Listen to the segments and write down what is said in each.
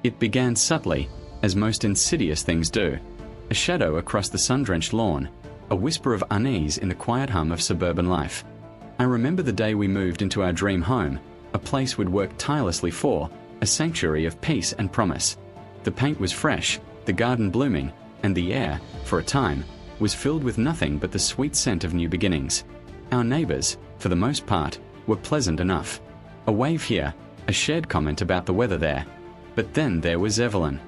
It began subtly, as most insidious things do. A shadow across the sun-drenched lawn, a whisper of unease in the quiet hum of suburban life. I remember the day we moved into our dream home, a place we'd worked tirelessly for, a sanctuary of peace and promise. The paint was fresh, the garden blooming, and the air, for a time, was filled with nothing but the sweet scent of new beginnings. Our neighbors, for the most part, were pleasant enough. A wave here, a shared comment about the weather there. But then there was Evelyn.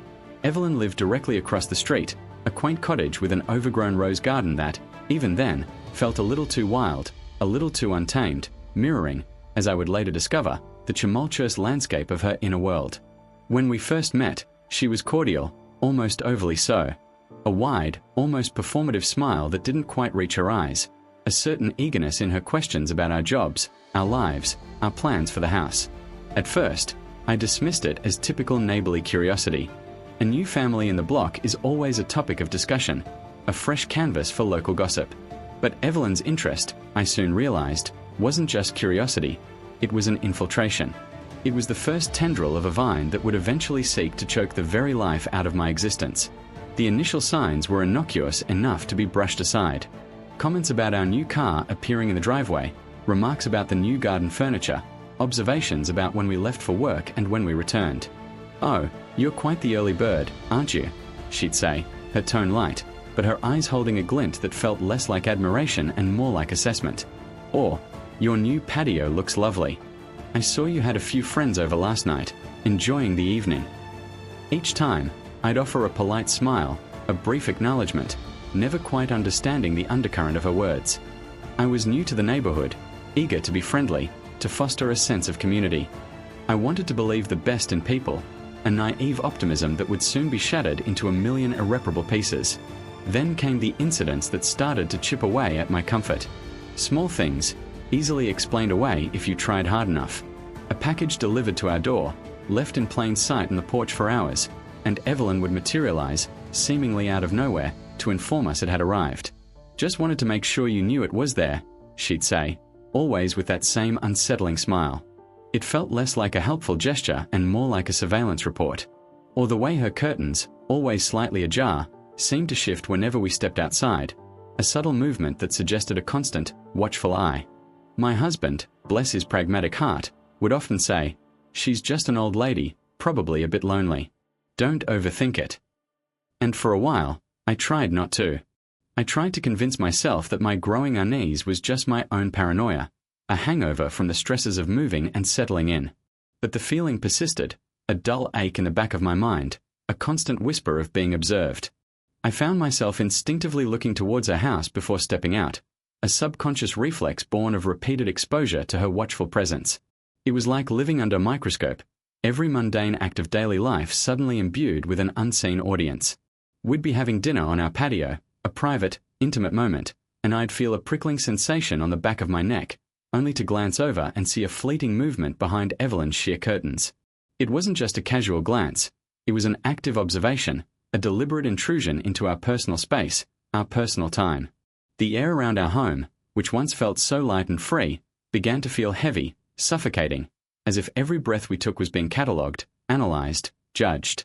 Evelyn lived directly across the street, a quaint cottage with an overgrown rose garden that, even then, felt a little too wild, a little too untamed, mirroring, as I would later discover, the tumultuous landscape of her inner world. When we first met, she was cordial, almost overly so. A wide, almost performative smile that didn't quite reach her eyes, a certain eagerness in her questions about our jobs, our lives, our plans for the house. At first, I dismissed it as typical neighborly curiosity. A new family in the block is always a topic of discussion, a fresh canvas for local gossip. But Evelyn's interest, I soon realized, wasn't just curiosity, it was an infiltration. It was the first tendril of a vine that would eventually seek to choke the very life out of my existence. The initial signs were innocuous enough to be brushed aside. Comments about our new car appearing in the driveway, remarks about the new garden furniture, observations about when we left for work and when we returned. "Oh, you're quite the early bird, aren't you?" she'd say, her tone light, but her eyes holding a glint that felt less like admiration and more like assessment. Or, "Your new patio looks lovely. I saw you had a few friends over last night, enjoying the evening." Each time, I'd offer a polite smile, a brief acknowledgement, never quite understanding the undercurrent of her words. I was new to the neighborhood, eager to be friendly, to foster a sense of community. I wanted to believe the best in people, a naive optimism that would soon be shattered into a million irreparable pieces. Then came the incidents that started to chip away at my comfort. Small things, easily explained away if you tried hard enough. A package delivered to our door, left in plain sight on the porch for hours, and Evelyn would materialize, seemingly out of nowhere, to inform us it had arrived. "Just wanted to make sure you knew it was there," she'd say, always with that same unsettling smile. It felt less like a helpful gesture and more like a surveillance report. Or the way her curtains, always slightly ajar, seemed to shift whenever we stepped outside, a subtle movement that suggested a constant, watchful eye. My husband, bless his pragmatic heart, would often say, "She's just an old lady, probably a bit lonely. Don't overthink it." And for a while, I tried not to. I tried to convince myself that my growing unease was just my own paranoia, a hangover from the stresses of moving and settling in. But the feeling persisted, a dull ache in the back of my mind, a constant whisper of being observed. I found myself instinctively looking towards her house before stepping out, a subconscious reflex born of repeated exposure to her watchful presence. It was like living under a microscope, every mundane act of daily life suddenly imbued with an unseen audience. We'd be having dinner on our patio, a private, intimate moment, and I'd feel a prickling sensation on the back of my neck, only to glance over and see a fleeting movement behind Evelyn's sheer curtains. It wasn't just a casual glance, it was an active observation, a deliberate intrusion into our personal space, our personal time. The air around our home, which once felt so light and free, began to feel heavy, suffocating, as if every breath we took was being catalogued, analyzed, judged.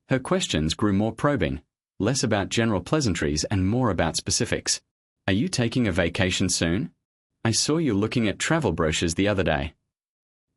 Her questions grew more probing, less about general pleasantries and more about specifics. "Are you taking a vacation soon? I saw you looking at travel brochures the other day."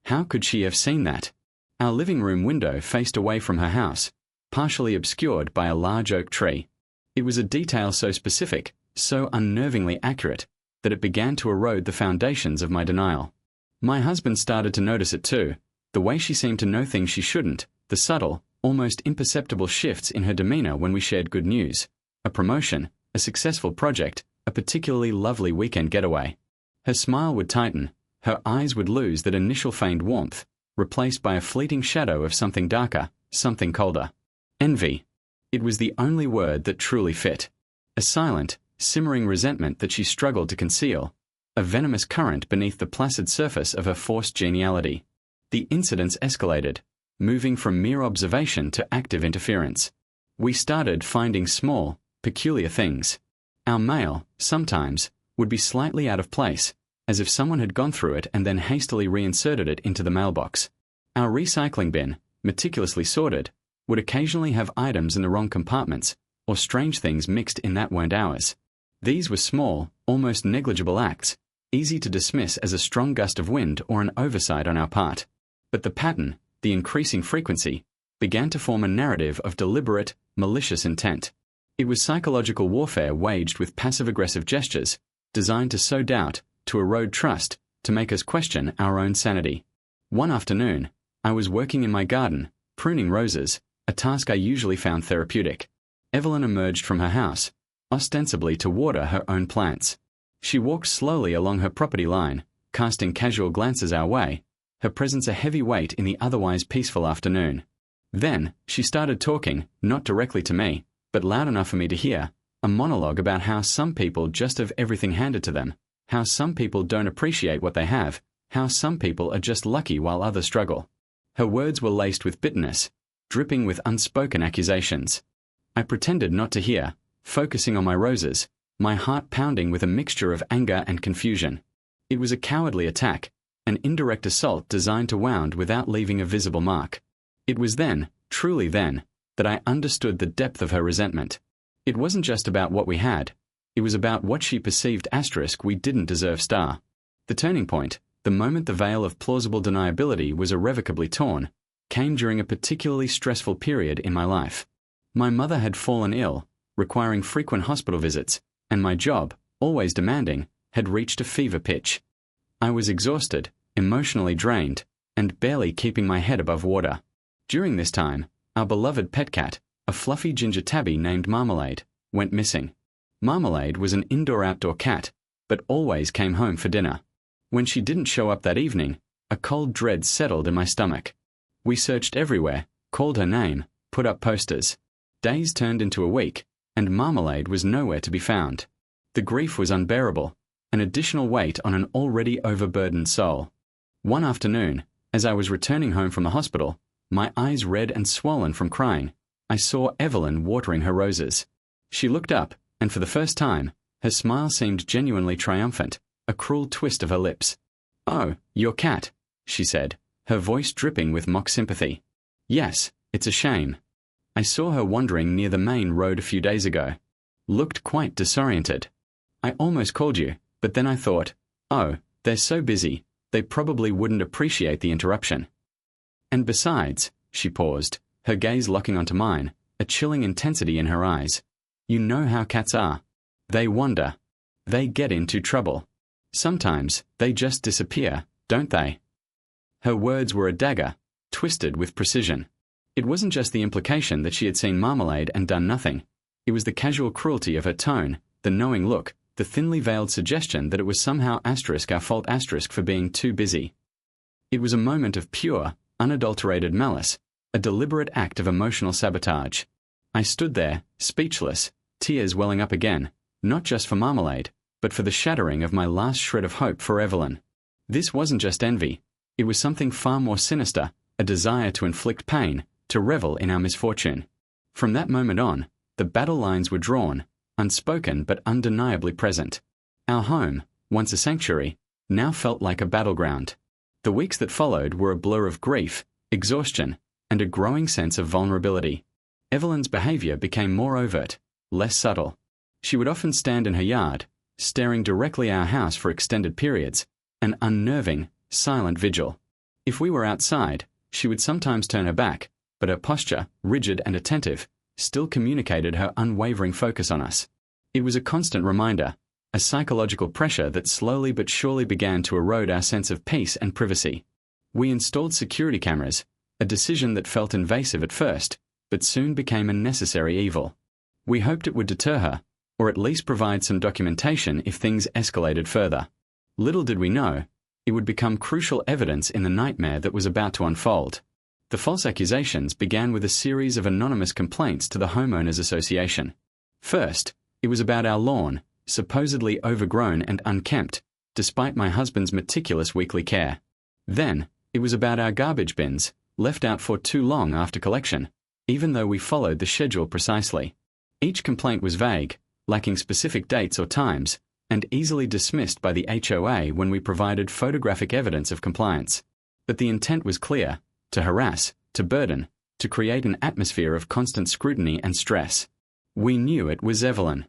How could she have seen that? Our living room window faced away from her house, partially obscured by a large oak tree. It was a detail so specific, so unnervingly accurate, that it began to erode the foundations of my denial. My husband started to notice it too, the way she seemed to know things she shouldn't, the subtle, almost imperceptible shifts in her demeanor when we shared good news, a promotion, a successful project, a particularly lovely weekend getaway. Her smile would tighten, her eyes would lose that initial feigned warmth, replaced by a fleeting shadow of something darker, something colder. Envy. It was the only word that truly fit. A silent, simmering resentment that she struggled to conceal, a venomous current beneath the placid surface of her forced geniality. The incidents escalated, moving from mere observation to active interference. We started finding small, peculiar things. Our mail, sometimes, would be slightly out of place, as if someone had gone through it and then hastily reinserted it into the mailbox. Our recycling bin, meticulously sorted, would occasionally have items in the wrong compartments, or strange things mixed in that weren't ours. These were small, almost negligible acts, easy to dismiss as a strong gust of wind or an oversight on our part. But the pattern, the increasing frequency, began to form a narrative of deliberate, malicious intent. It was psychological warfare waged with passive-aggressive gestures, designed to sow doubt, to erode trust, to make us question our own sanity. One afternoon, I was working in my garden, pruning roses, a task I usually found therapeutic. Evelyn emerged from her house, ostensibly to water her own plants. She walked slowly along her property line, casting casual glances our way, her presence a heavy weight in the otherwise peaceful afternoon. Then, she started talking, not directly to me, but loud enough for me to hear, a monologue about how some people just have everything handed to them, how some people don't appreciate what they have, how some people are just lucky while others struggle. Her words were laced with bitterness, dripping with unspoken accusations. I pretended not to hear, focusing on my roses, my heart pounding with a mixture of anger and confusion. It was a cowardly attack, an indirect assault designed to wound without leaving a visible mark. It was then, truly then, that I understood the depth of her resentment. It wasn't just about what we had, it was about what she perceived * we didn't deserve *. The turning point, the moment the veil of plausible deniability was irrevocably torn, came during a particularly stressful period in my life. My mother had fallen ill, requiring frequent hospital visits, and my job, always demanding, had reached a fever pitch. I was exhausted, emotionally drained, and barely keeping my head above water. During this time, our beloved pet cat, a fluffy ginger tabby named Marmalade, went missing. Marmalade was an indoor-outdoor cat, but always came home for dinner. When she didn't show up that evening, a cold dread settled in my stomach. We searched everywhere, called her name, put up posters. Days turned into a week, and Marmalade was nowhere to be found. The grief was unbearable, an additional weight on an already overburdened soul. One afternoon, as I was returning home from the hospital, my eyes red and swollen from crying, I saw Evelyn watering her roses. She looked up, and for the first time, her smile seemed genuinely triumphant, a cruel twist of her lips. "Oh, your cat," she said, her voice dripping with mock sympathy. "Yes, it's a shame. I saw her wandering near the main road a few days ago. Looked quite disoriented. I almost called you, but then I thought, oh, they're so busy, they probably wouldn't appreciate the interruption. And besides," she paused, her gaze locking onto mine, a chilling intensity in her eyes. "You know how cats are. They wander. They get into trouble. Sometimes they just disappear, don't they?" Her words were a dagger, twisted with precision. It wasn't just the implication that she had seen Marmalade and done nothing. It was the casual cruelty of her tone, the knowing look, the thinly veiled suggestion that it was somehow * our fault * for being too busy. It was a moment of pure, unadulterated malice, a deliberate act of emotional sabotage. I stood there, speechless, tears welling up again, not just for Marmalade, but for the shattering of my last shred of hope for Evelyn. This wasn't just envy. It was something far more sinister, a desire to inflict pain, to revel in our misfortune. From that moment on, the battle lines were drawn, unspoken but undeniably present. Our home, once a sanctuary, now felt like a battleground. The weeks that followed were a blur of grief, exhaustion, and a growing sense of vulnerability. Evelyn's behavior became more overt, less subtle. She would often stand in her yard, staring directly at our house for extended periods, an unnerving, silent vigil. If we were outside, she would sometimes turn her back, but her posture, rigid and attentive, still communicated her unwavering focus on us. It was a constant reminder, a psychological pressure that slowly but surely began to erode our sense of peace and privacy. We installed security cameras, a decision that felt invasive at first, but soon became a necessary evil. We hoped it would deter her, or at least provide some documentation if things escalated further. Little did we know, it would become crucial evidence in the nightmare that was about to unfold. The false accusations began with a series of anonymous complaints to the Homeowners Association. First, it was about our lawn, supposedly overgrown and unkempt, despite my husband's meticulous weekly care. Then, it was about our garbage bins, left out for too long after collection, even though we followed the schedule precisely. Each complaint was vague, lacking specific dates or times, and easily dismissed by the HOA when we provided photographic evidence of compliance. But the intent was clear: to harass, to burden, to create an atmosphere of constant scrutiny and stress. We knew it was Evelyn.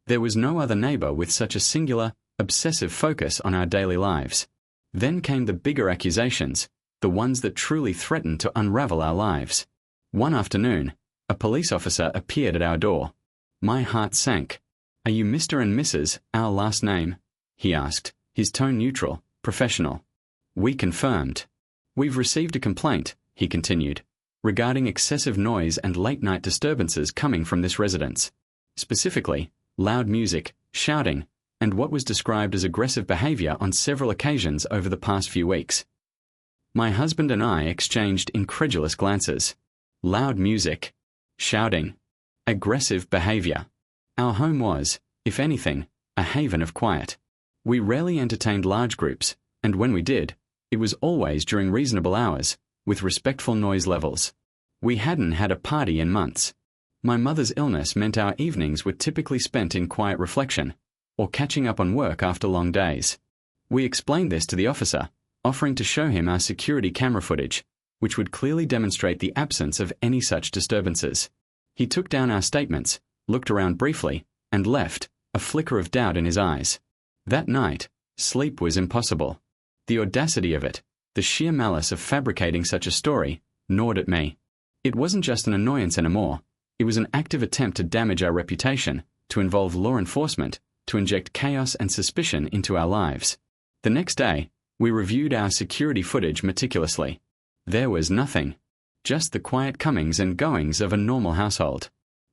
There was no other neighbor with such a singular, obsessive focus on our daily lives. Then came the bigger accusations, the ones that truly threatened to unravel our lives. One afternoon, a police officer appeared at our door. My heart sank. "Are you Mr. and Mrs., our last name?" he asked, his tone neutral, professional. We confirmed. "We've received a complaint," he continued, "regarding excessive noise and late-night disturbances coming from this residence. Specifically, loud music, shouting, and what was described as aggressive behavior on several occasions over the past few weeks." My husband and I exchanged incredulous glances. Loud music, shouting, aggressive behavior. Our home was, if anything, a haven of quiet. We rarely entertained large groups, and when we did, it was always during reasonable hours, with respectful noise levels. We hadn't had a party in months. My mother's illness meant our evenings were typically spent in quiet reflection, or catching up on work after long days. We explained this to the officer, offering to show him our security camera footage, which would clearly demonstrate the absence of any such disturbances. He took down our statements, looked around briefly, and left, a flicker of doubt in his eyes. That night, sleep was impossible. The audacity of it, the sheer malice of fabricating such a story, gnawed at me. It wasn't just an annoyance anymore. It was an active attempt to damage our reputation, to involve law enforcement, to inject chaos and suspicion into our lives. The next day, we reviewed our security footage meticulously. There was nothing. Just the quiet comings and goings of a normal household.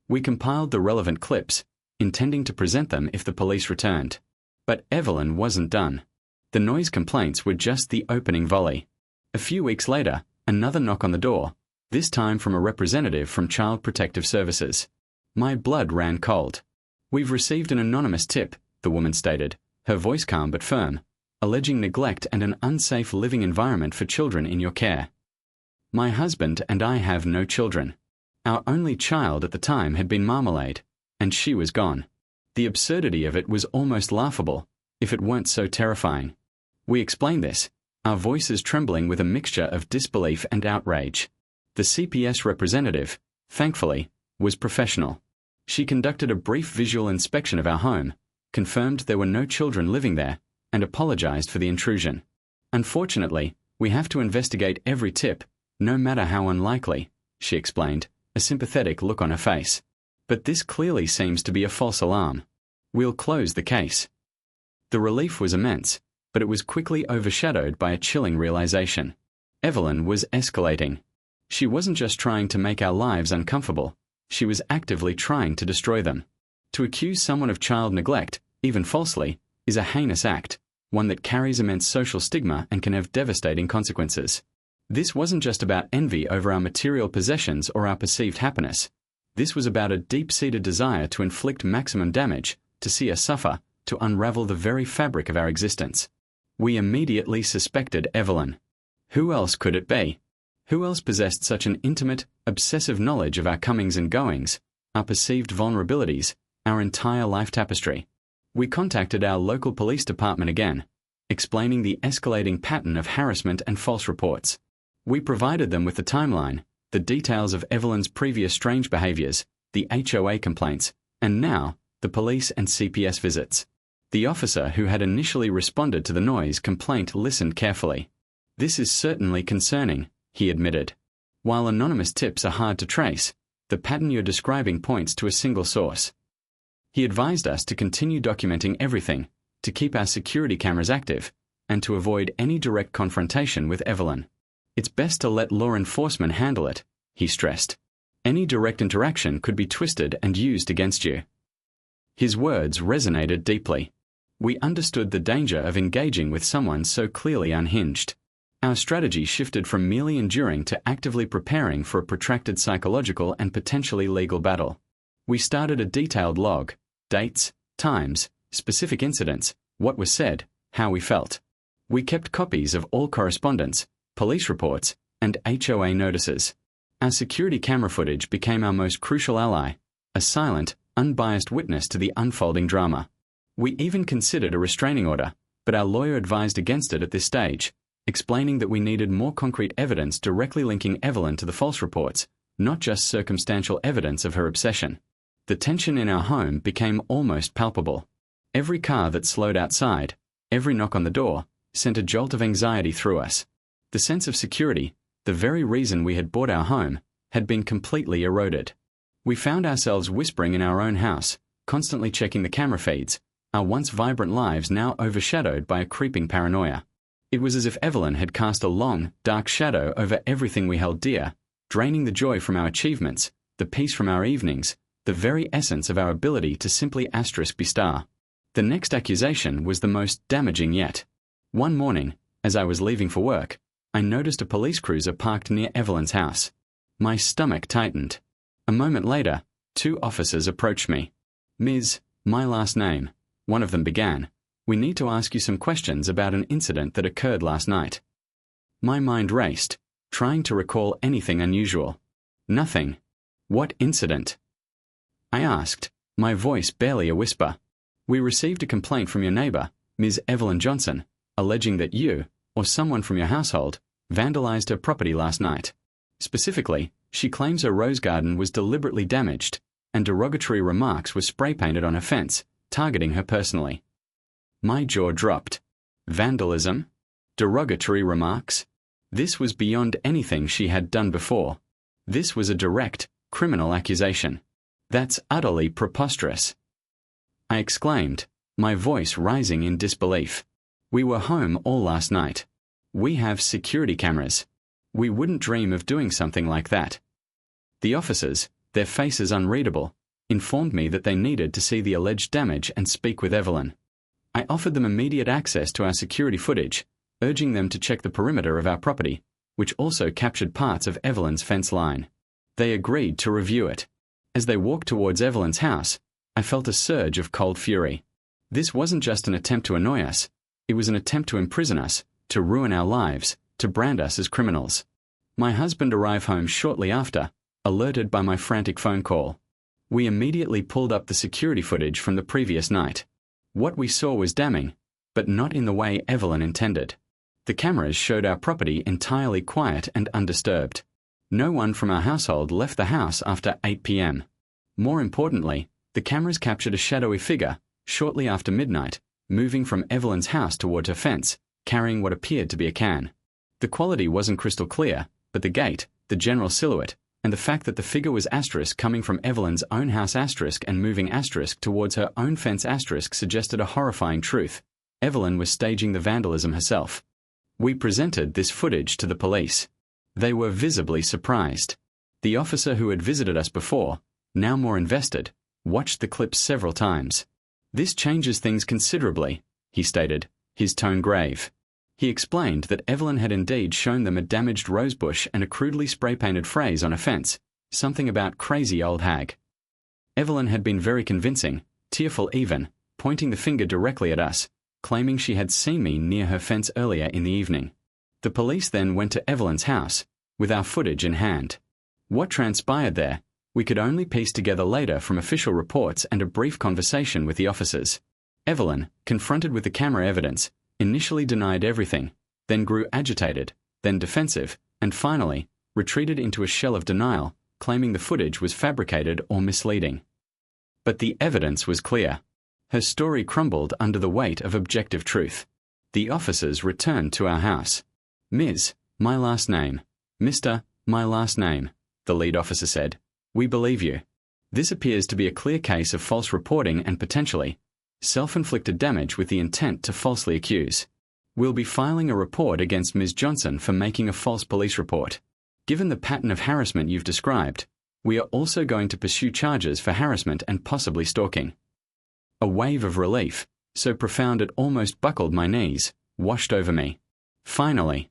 We compiled the relevant clips, intending to present them if the police returned. But Evelyn wasn't done. The noise complaints were just the opening volley. A few weeks later, another knock on the door, this time from a representative from Child Protective Services. My blood ran cold. "We've received an anonymous tip," the woman stated, her voice calm but firm, "alleging neglect and an unsafe living environment for children in your care." My husband and I have no children. Our only child at the time had been Marmalade, and she was gone. The absurdity of it was almost laughable, if it weren't so terrifying. We explained this, our voices trembling with a mixture of disbelief and outrage. The CPS representative, thankfully, was professional. She conducted a brief visual inspection of our home, confirmed there were no children living there, and apologized for the intrusion. "Unfortunately, we have to investigate every tip, no matter how unlikely," she explained, a sympathetic look on her face. "But this clearly seems to be a false alarm. We'll close the case." The relief was immense, but it was quickly overshadowed by a chilling realization. Evelyn was escalating. She wasn't just trying to make our lives uncomfortable, she was actively trying to destroy them. To accuse someone of child neglect, even falsely, is a heinous act, one that carries immense social stigma and can have devastating consequences. This wasn't just about envy over our material possessions or our perceived happiness. This was about a deep-seated desire to inflict maximum damage, to see us suffer, to unravel the very fabric of our existence. We immediately suspected Evelyn. Who else could it be? Who else possessed such an intimate, obsessive knowledge of our comings and goings, our perceived vulnerabilities, our entire life tapestry? We contacted our local police department again, explaining the escalating pattern of harassment and false reports. We provided them with the timeline, the details of Evelyn's previous strange behaviors, the HOA complaints, and now, the police and CPS visits. The officer who had initially responded to the noise complaint listened carefully. "This is certainly concerning," he admitted. "While anonymous tips are hard to trace, the pattern you're describing points to a single source." He advised us to continue documenting everything, to keep our security cameras active, and to avoid any direct confrontation with Evelyn. "It's best to let law enforcement handle it," he stressed. "Any direct interaction could be twisted and used against you." His words resonated deeply. We understood the danger of engaging with someone so clearly unhinged. Our strategy shifted from merely enduring to actively preparing for a protracted psychological and potentially legal battle. We started a detailed log, dates, times, specific incidents, what was said, how we felt. We kept copies of all correspondence, police reports, and HOA notices. Our security camera footage became our most crucial ally, a silent, unbiased witness to the unfolding drama. We even considered a restraining order, but our lawyer advised against it at this stage, explaining that we needed more concrete evidence directly linking Evelyn to the false reports, not just circumstantial evidence of her obsession. The tension in our home became almost palpable. Every car that slowed outside, every knock on the door, sent a jolt of anxiety through us. The sense of security, the very reason we had bought our home, had been completely eroded. We found ourselves whispering in our own house, constantly checking the camera feeds, our once vibrant lives now overshadowed by a creeping paranoia. It was as if Evelyn had cast a long, dark shadow over everything we held dear, draining the joy from our achievements, the peace from our evenings, the very essence of our ability to simply be star. The next accusation was the most damaging yet. One morning, as I was leaving for work, I noticed a police cruiser parked near Evelyn's house. My stomach tightened. A moment later, 2 officers approached me. "Ms., my last name," one of them began, "we need to ask you some questions about an incident that occurred last night." My mind raced, trying to recall anything unusual. Nothing. What incident? I asked, my voice barely a whisper. "We received a complaint from your neighbor, Ms. Evelyn Johnson, alleging that you, or someone from your household, vandalized her property last night. Specifically, she claims her rose garden was deliberately damaged, and derogatory remarks were spray-painted on her fence, targeting her personally." My jaw dropped. Vandalism? Derogatory remarks? This was beyond anything she had done before. This was a direct, criminal accusation. That's utterly preposterous. I exclaimed, my voice rising in disbelief. "We were home all last night. We have security cameras. We wouldn't dream of doing something like that." The officers, their faces unreadable, informed me that they needed to see the alleged damage and speak with Evelyn. I offered them immediate access to our security footage, urging them to check the perimeter of our property, which also captured parts of Evelyn's fence line. They agreed to review it. As they walked towards Evelyn's house, I felt a surge of cold fury. This wasn't just an attempt to annoy us, it was an attempt to imprison us, to ruin our lives, to brand us as criminals. My husband arrived home shortly after, alerted by my frantic phone call. We immediately pulled up the security footage from the previous night. What we saw was damning, but not in the way Evelyn intended. The cameras showed our property entirely quiet and undisturbed. No one from our household left the house after 8 p.m. More importantly, the cameras captured a shadowy figure, shortly after midnight, moving from Evelyn's house toward her fence, carrying what appeared to be a can. The quality wasn't crystal clear, but the gait, the general silhouette, and the fact that the figure was coming from Evelyn's own house and moving towards her own fence suggested a horrifying truth. Evelyn was staging the vandalism herself. We presented this footage to the police. They were visibly surprised. The officer who had visited us before, now more invested, watched the clips several times. "This changes things considerably," he stated, his tone grave. He explained that Evelyn had indeed shown them a damaged rosebush and a crudely spray-painted phrase on a fence, something about "crazy old hag." Evelyn had been very convincing, tearful even, pointing the finger directly at us, claiming she had seen me near her fence earlier in the evening. The police then went to Evelyn's house, with our footage in hand. What transpired there, we could only piece together later from official reports and a brief conversation with the officers. Evelyn, confronted with the camera evidence, initially denied everything, then grew agitated, then defensive, and finally, retreated into a shell of denial, claiming the footage was fabricated or misleading. But the evidence was clear. Her story crumbled under the weight of objective truth. The officers returned to our house. "Ms., my last name. Mr., my last name," the lead officer said. "We believe you. This appears to be a clear case of false reporting and potentially self-inflicted damage with the intent to falsely accuse. We'll be filing a report against Ms. Johnson for making a false police report. Given the pattern of harassment you've described, we are also going to pursue charges for harassment and possibly stalking." A wave of relief, so profound it almost buckled my knees, washed over me. Finally,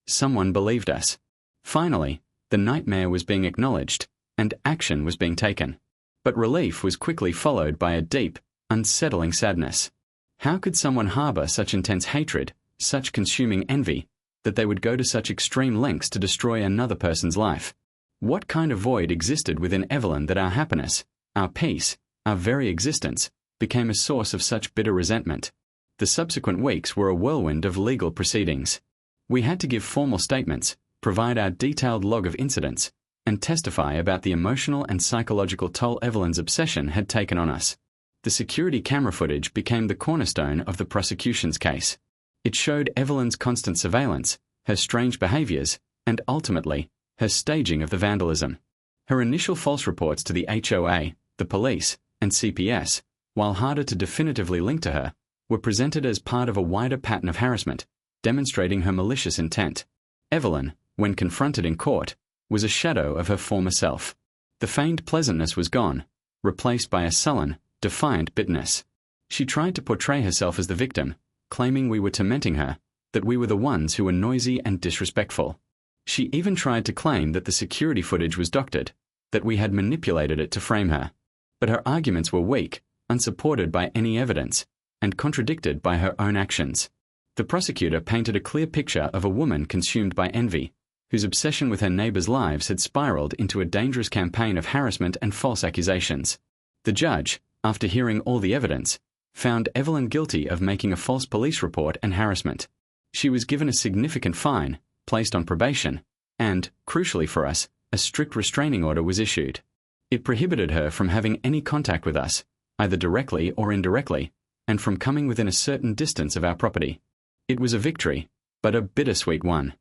someone believed us. Finally, the nightmare was being acknowledged, and action was being taken. But relief was quickly followed by a deep, unsettling sadness. How could someone harbor such intense hatred, such consuming envy, that they would go to such extreme lengths to destroy another person's life? What kind of void existed within Evelyn that our happiness, our peace, our very existence, became a source of such bitter resentment? The subsequent weeks were a whirlwind of legal proceedings. We had to give formal statements, provide our detailed log of incidents, and testify about the emotional and psychological toll Evelyn's obsession had taken on us. The security camera footage became the cornerstone of the prosecution's case. It showed Evelyn's constant surveillance, her strange behaviors, and ultimately, her staging of the vandalism. Her initial false reports to the HOA, the police, and CPS, while harder to definitively link to her, were presented as part of a wider pattern of harassment, demonstrating her malicious intent. Evelyn, when confronted in court, was a shadow of her former self. The feigned pleasantness was gone, replaced by a sullen, defiant bitterness. She tried to portray herself as the victim, claiming we were tormenting her, that we were the ones who were noisy and disrespectful. She even tried to claim that the security footage was doctored, that we had manipulated it to frame her. But her arguments were weak, unsupported by any evidence, and contradicted by her own actions. The prosecutor painted a clear picture of a woman consumed by envy, whose obsession with her neighbors' lives had spiraled into a dangerous campaign of harassment and false accusations. The judge, after hearing all the evidence, found Evelyn guilty of making a false police report and harassment. She was given a significant fine, placed on probation, and, crucially for us, a strict restraining order was issued. It prohibited her from having any contact with us, either directly or indirectly, and from coming within a certain distance of our property. It was a victory, but a bittersweet one.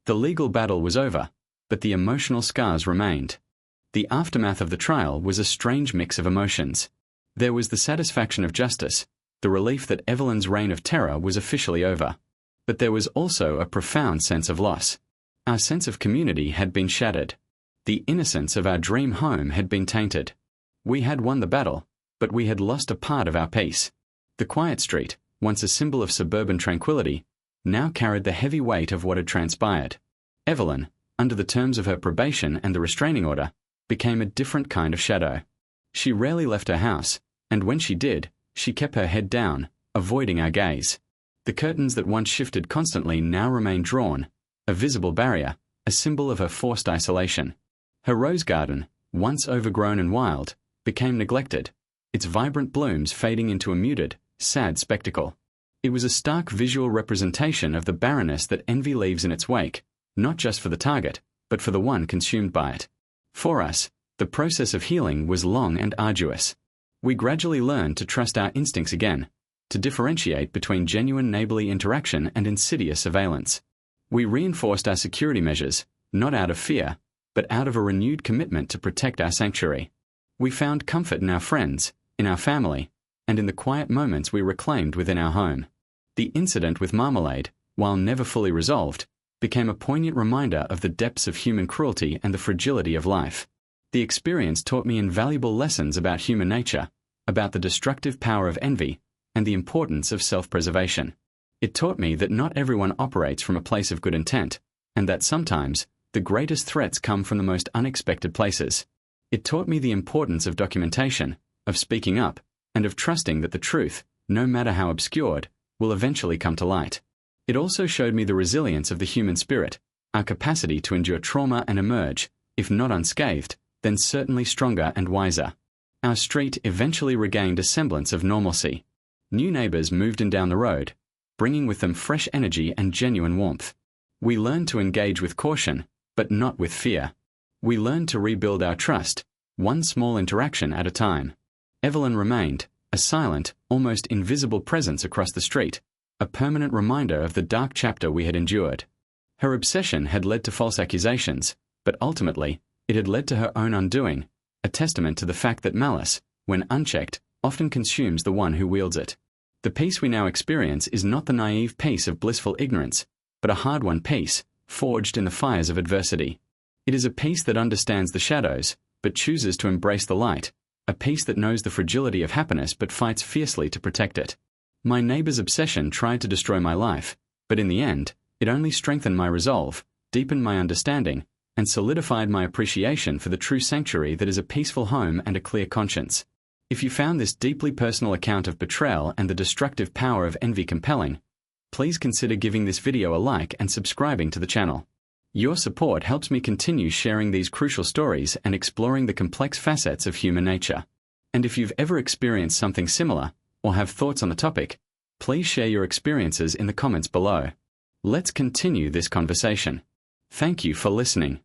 The legal battle was over, but the emotional scars remained. The aftermath of the trial was a strange mix of emotions. There was the satisfaction of justice, the relief that Evelyn's reign of terror was officially over. But there was also a profound sense of loss. Our sense of community had been shattered. The innocence of our dream home had been tainted. We had won the battle, but we had lost a part of our peace. The quiet street, once a symbol of suburban tranquility, now carried the heavy weight of what had transpired. Evelyn, under the terms of her probation and the restraining order, became a different kind of shadow. She rarely left her house, and when she did, she kept her head down, avoiding our gaze. The curtains that once shifted constantly now remained drawn, a visible barrier, a symbol of her forced isolation. Her rose garden, once overgrown and wild, became neglected, its vibrant blooms fading into a muted, sad spectacle. It was a stark visual representation of the barrenness that envy leaves in its wake, not just for the target, but for the one consumed by it. For us, the process of healing was long and arduous. We gradually learned to trust our instincts again, to differentiate between genuine neighborly interaction and insidious surveillance. We reinforced our security measures, not out of fear, but out of a renewed commitment to protect our sanctuary. We found comfort in our friends, in our family, and in the quiet moments we reclaimed within our home. The incident with Marmalade, while never fully resolved, became a poignant reminder of the depths of human cruelty and the fragility of life. The experience taught me invaluable lessons about human nature, about the destructive power of envy, and the importance of self-preservation. It taught me that not everyone operates from a place of good intent, and that sometimes the greatest threats come from the most unexpected places. It taught me the importance of documentation, of speaking up, and of trusting that the truth, no matter how obscured, will eventually come to light. It also showed me the resilience of the human spirit, our capacity to endure trauma and emerge, if not unscathed, then certainly stronger and wiser. Our street eventually regained a semblance of normalcy. New neighbors moved in down the road, bringing with them fresh energy and genuine warmth. We learned to engage with caution, but not with fear. We learned to rebuild our trust, one small interaction at a time. Evelyn remained, a silent, almost invisible presence across the street, a permanent reminder of the dark chapter we had endured. Her obsession had led to false accusations, but ultimately, it had led to her own undoing, a testament to the fact that malice, when unchecked, often consumes the one who wields it. The peace we now experience is not the naive peace of blissful ignorance, but a hard-won peace, forged in the fires of adversity. It is a peace that understands the shadows, but chooses to embrace the light, a peace that knows the fragility of happiness but fights fiercely to protect it. My neighbor's obsession tried to destroy my life, but in the end, it only strengthened my resolve, deepened my understanding, and solidified my appreciation for the true sanctuary that is a peaceful home and a clear conscience. If you found this deeply personal account of betrayal and the destructive power of envy compelling, please consider giving this video a like and subscribing to the channel. Your support helps me continue sharing these crucial stories and exploring the complex facets of human nature. And if you've ever experienced something similar, or have thoughts on the topic, please share your experiences in the comments below. Let's continue this conversation. Thank you for listening.